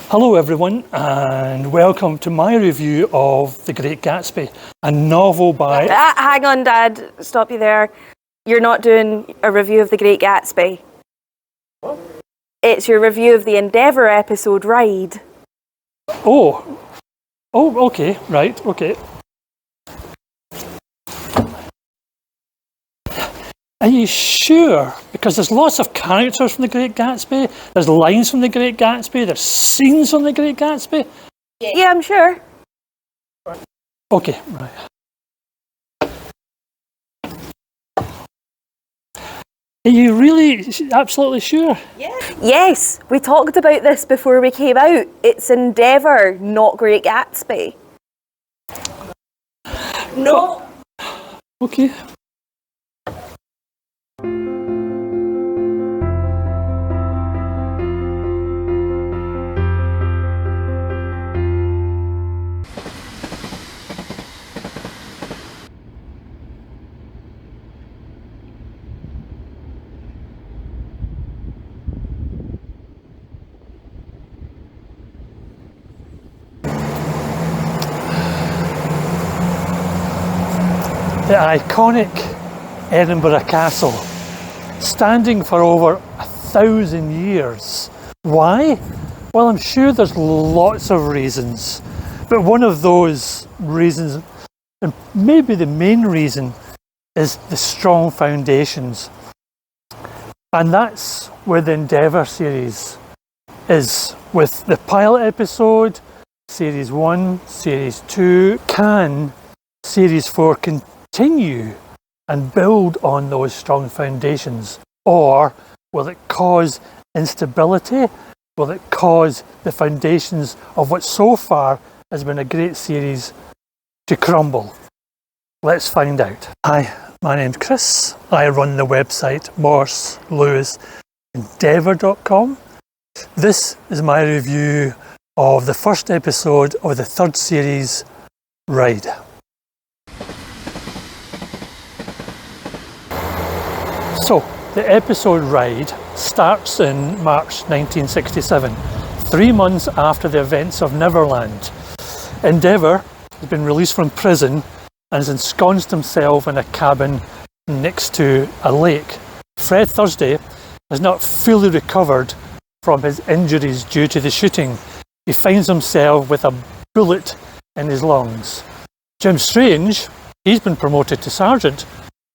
Hello everyone and welcome to my review of The Great Gatsby, a novel by... Hang on, Dad. Stop you there. You're not doing a review of The Great Gatsby. What? It's your review of the Endeavour episode, Ride. Oh, okay, right, okay. Are you sure? Because there's lots of characters from The Great Gatsby, there's lines from The Great Gatsby, there's scenes from The Great Gatsby. Yeah, I'm sure. Okay, right. Are you really absolutely sure? Yes, we talked about this before we came out. It's Endeavour, not Great Gatsby. No. Okay. The iconic Edinburgh Castle, standing for over 1,000 years. Why? Well, I'm sure there's lots of reasons, but one of those reasons, and maybe the main reason, is the strong foundations. And that's where the Endeavour series is, with the pilot episode, Series 1, Series 2. Can Series 4 continue and build on those strong foundations? Or will it cause instability? Will it cause the foundations of what so far has been a great series to crumble? Let's find out. Hi, my name's Chris. I run the website morseLewisendeavour.com. This is my review of the first episode of the third series, Ride. So, the episode Ride starts in March 1967, 3 months after the events of Neverland. Endeavour has been released from prison and has ensconced himself in a cabin next to a lake. Fred Thursday has not fully recovered from his injuries due to the shooting. He finds himself with a bullet in his lungs. Jim Strange, he's been promoted to sergeant,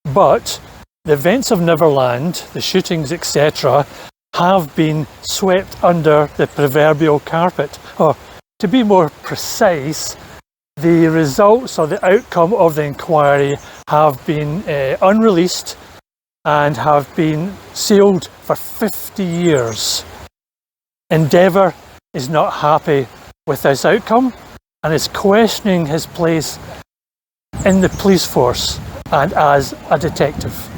but the events of Neverland, the shootings, etc., have been swept under the proverbial carpet. Or, to be more precise, the results or the outcome of the inquiry have been unreleased and have been sealed for 50 years. Endeavour is not happy with this outcome and is questioning his place in the police force and as a detective.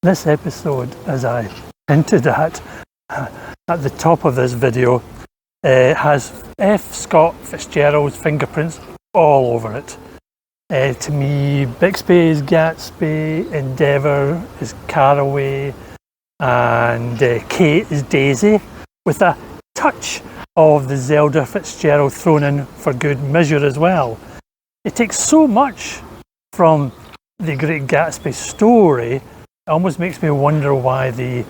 This episode, as I hinted at the top of this video, has F. Scott Fitzgerald's fingerprints all over it. To me, Bixby is Gatsby, Endeavour is Caraway, and Kate is Daisy, with a touch of the Zelda Fitzgerald thrown in for good measure as well. It takes so much from the Great Gatsby story. It almost makes me wonder why the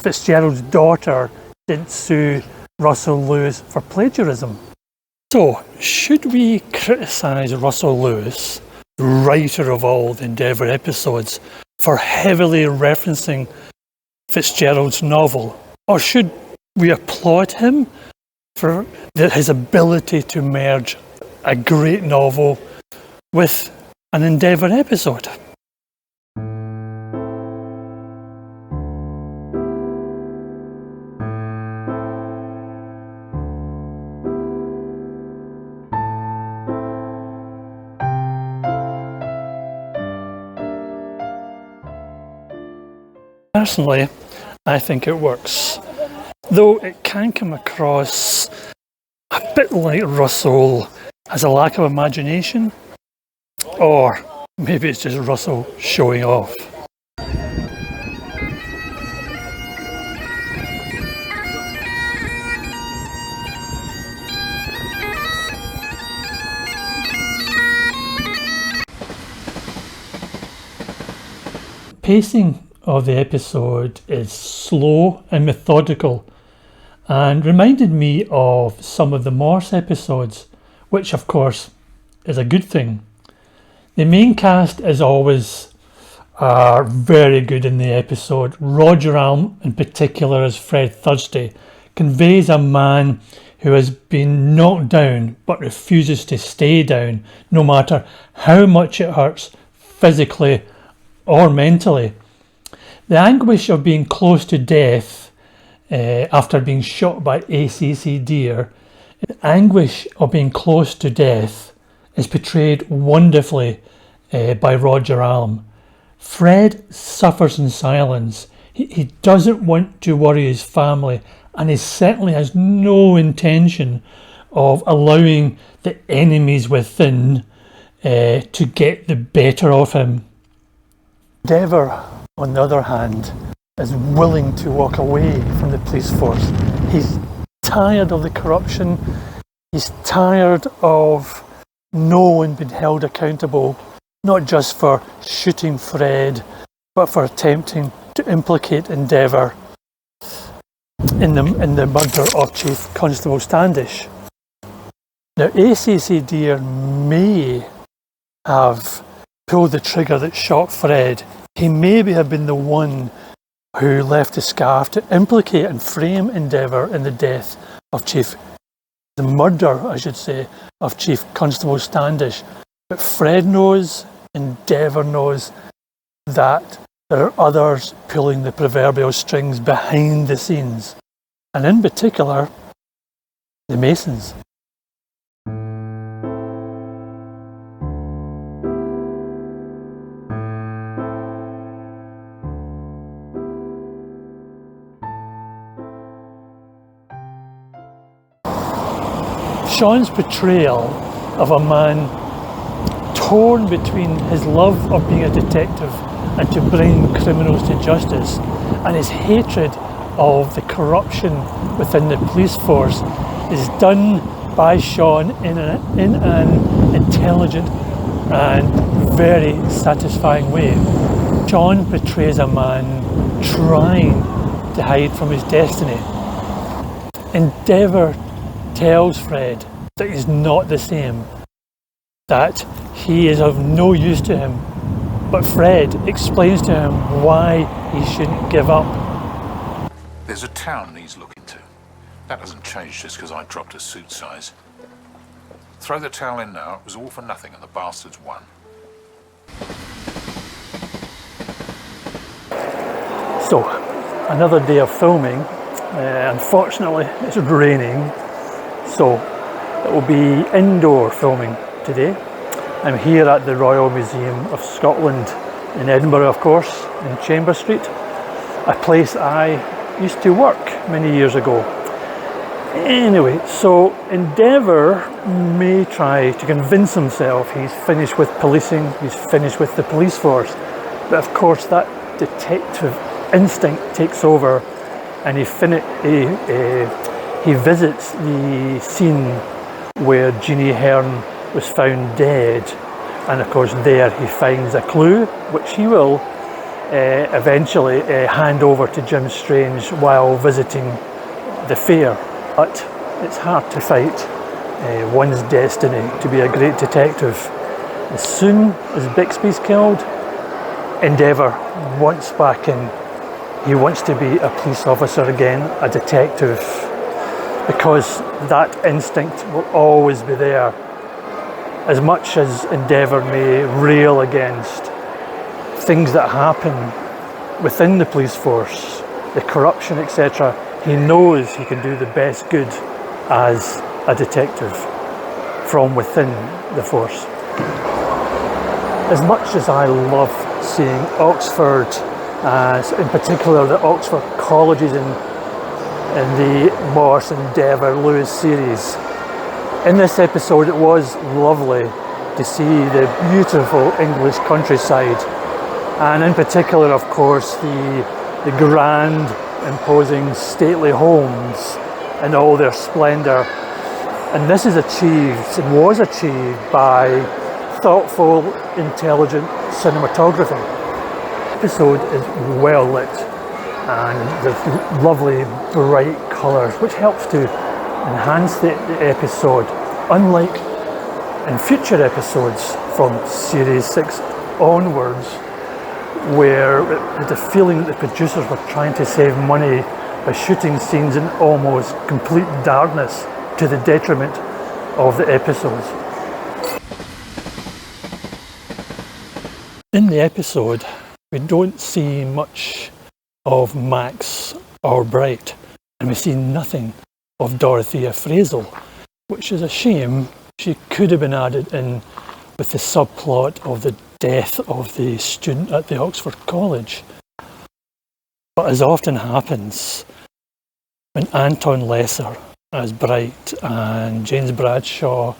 Fitzgerald's daughter didn't sue Russell Lewis for plagiarism. So, should we criticise Russell Lewis, the writer of all the Endeavour episodes, for heavily referencing Fitzgerald's novel? Or should we applaud him for his ability to merge a great novel with an Endeavour episode? Personally, I think it works, though it can come across a bit like Russell has a lack of imagination, or maybe it's just Russell showing off. pacing of the episode is slow and methodical and reminded me of some of the Morse episodes, which of course is a good thing. The main cast, as always, are very good in the episode. Roger Alm, in particular, as Fred Thursday, conveys a man who has been knocked down but refuses to stay down, no matter how much it hurts physically or mentally. The anguish of being close to death after being shot by ACC deer, the anguish of being close to death is portrayed wonderfully by Roger Alm. Fred suffers in silence. He doesn't want to worry his family, and he certainly has no intention of allowing the enemies within to get the better of him. Endeavour, on the other hand, is willing to walk away from the police force. He's tired of the corruption. He's tired of no one being held accountable, not just for shooting Fred, but for attempting to implicate Endeavour in the murder of Chief Constable Standish. Now, ACC Deer may have pulled the trigger that shot Fred. He maybe have been the one who left the scarf to implicate and frame Endeavour in the death of the murder, I should say, of Chief Constable Standish. But Fred knows, Endeavour knows, that there are others pulling the proverbial strings behind the scenes, and in particular, the Masons. Sean's portrayal of a man torn between his love of being a detective and to bring criminals to justice, and his hatred of the corruption within the police force, is done by Sean in an intelligent and very satisfying way. Sean portrays a man trying to hide from his destiny. Endeavour tells Fred that he's not the same, that he is of no use to him, but Fred explains to him why he shouldn't give up. There's a town he's looking to. That doesn't change just because I dropped a suit size. Throw the towel in now, it was all for nothing and the bastards won. So, another day of filming. Unfortunately, it's raining, so it will be indoor filming today. I'm here at the Royal Museum of Scotland in Edinburgh, of course, in Chambers Street, a place I used to work many years ago. Anyway, so Endeavour may try to convince himself he's finished with policing, he's finished with the police force, but of course that detective instinct takes over, and he visits the scene where Jeannie Hearn was found dead, and of course there he finds a clue which he will eventually hand over to Jim Strange while visiting the fair. But it's hard to fight one's destiny to be a great detective. As soon as Bixby's killed, Endeavour wants back in. He wants to be a police officer again, a detective, because that instinct will always be there. As much as Endeavour may rail against things that happen within the police force, the corruption, etc., he knows he can do the best good as a detective from within the force. As much as I love seeing Oxford, in particular the Oxford colleges in the Morse, Endeavour, Lewis series, in this episode it was lovely to see the beautiful English countryside, and in particular, of course, the grand, imposing, stately homes in all their splendour. And this is achieved, and was achieved, by thoughtful, intelligent cinematography. episode is well lit and there's lovely bright colours, which helps to enhance the episode, unlike in future episodes from Series 6 onwards, where it had the feeling that the producers were trying to save money by shooting scenes in almost complete darkness to the detriment of the episodes. In the episode, we don't see much of Max or Bright, and we see nothing of Dorothea Frazel, which is a shame. She could have been added in with the subplot of the death of the student at the Oxford College. But as often happens, when Anton Lesser as Bright and James Bradshaw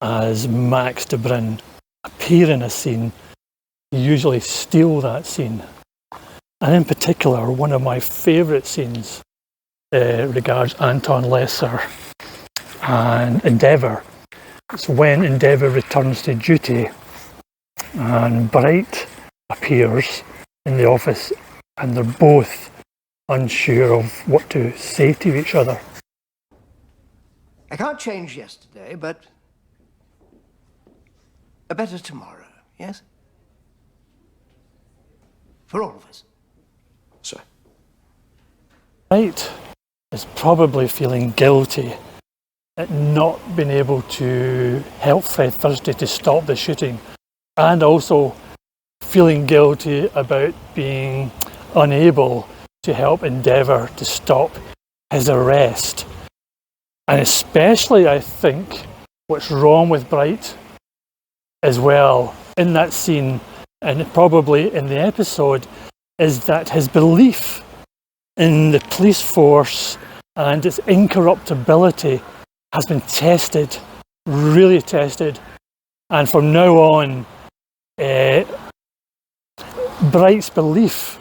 as Max de Bryn appear in a scene, you usually steal that scene. And in particular, one of my favourite scenes regards Anton Lesser and Endeavour. It's when Endeavour returns to duty and Bright appears in the office and they're both unsure of what to say to each other. I can't change yesterday, but a better tomorrow, yes? For all of us. Sir. Bright is probably feeling guilty at not being able to help Fred Thursday to stop the shooting, and also feeling guilty about being unable to help Endeavour to stop his arrest. And especially, I think, what's wrong with Bright as well in that scene, and probably in the episode, is that his belief in the police force and its incorruptibility has been tested, really tested, and from now on, Bright's belief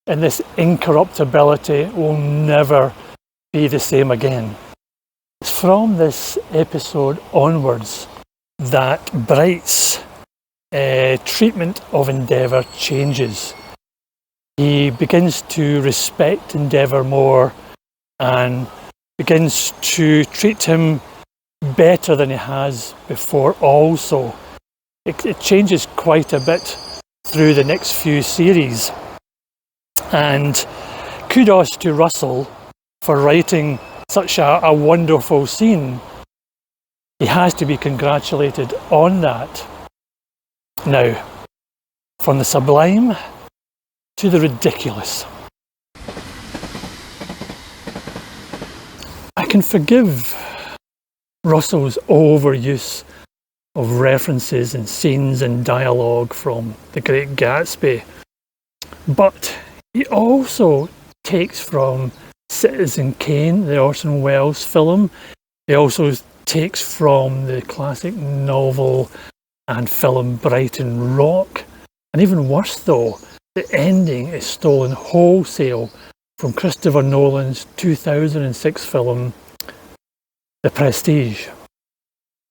in this incorruptibility will never be the same again. It's from this episode onwards that Bright's treatment of Endeavour changes. He begins to respect Endeavour more and begins to treat him better than he has before also. It changes quite a bit through the next few series. And kudos to Russell for writing such a wonderful scene. He has to be congratulated on that. Now, from the sublime to the ridiculous. I can forgive Russell's overuse of references and scenes and dialogue from The Great Gatsby, but he also takes from Citizen Kane, the Orson Welles film. He also takes from the classic novel and film Brighton Rock. And even worse though, the ending is stolen wholesale from Christopher Nolan's 2006 film The Prestige.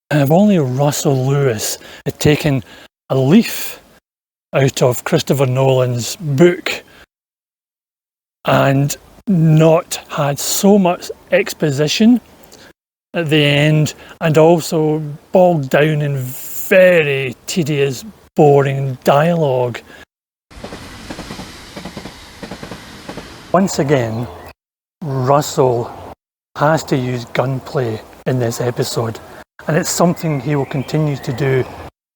And if only Russell Lewis had taken a leaf out of Christopher Nolan's book and not had so much exposition at the end and also bogged down in very tedious, boring dialogue. Once again, Russell has to use gunplay in this episode, and it's something he will continue to do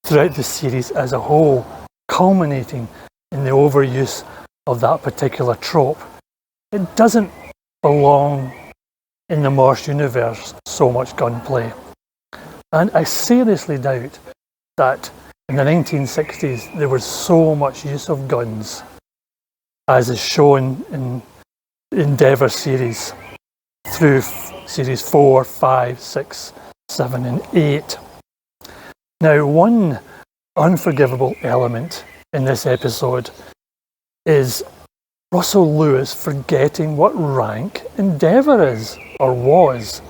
throughout the series as a whole, culminating in the overuse of that particular trope. It doesn't belong in the Morse universe, so much gunplay. And I seriously doubt that in the 1960s there was so much use of guns as is shown in the Endeavour series through series 4, 5, 6, 7 and 8. Now, one unforgivable element in this episode is Russell Lewis forgetting what rank Endeavour is, or was.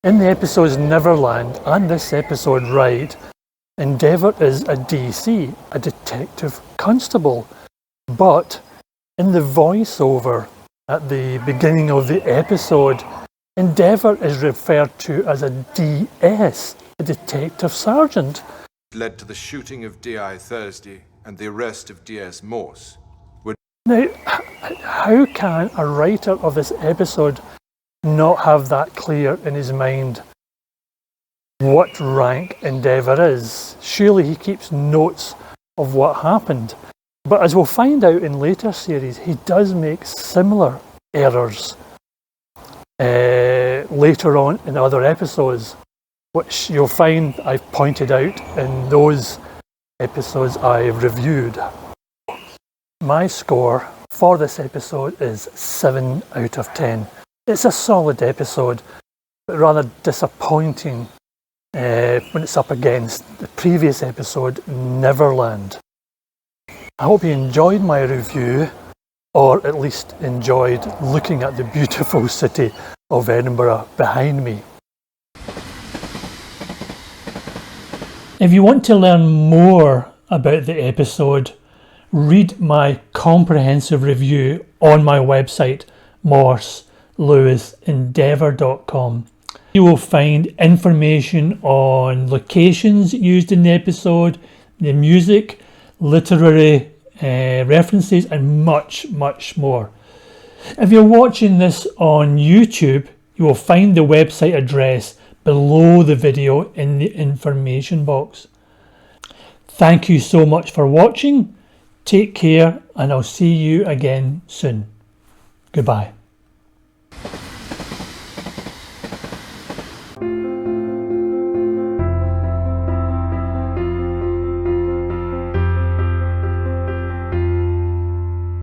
In the episodes Neverland and this episode Ride, Endeavour is a DC, a detective constable, But in the voiceover at the beginning of the episode, Endeavour is referred to as a DS, a detective sergeant. Led to the shooting of D.I. Thursday and the arrest of D.S. Morse. Now, how can a writer of this episode not have that clear in his mind what rank Endeavour is? Surely he keeps notes of what happened. But as we'll find out in later series, he does make similar errors later on in other episodes, which you'll find I've pointed out in those episodes I've reviewed. My score for this episode is 7 out of 10. It's a solid episode, but rather disappointing when it's up against the previous episode, Neverland. I hope you enjoyed my review, or at least enjoyed looking at the beautiful city of Edinburgh behind me. If you want to learn more about the episode, read my comprehensive review on my website, morseLewisendeavour.com. You will find information on locations used in the episode, the music, literary references, and much, much more. If you're watching this on YouTube, you will find the website address below the video in the information box. Thank you so much for watching. Take care, and I'll see you again soon. Goodbye.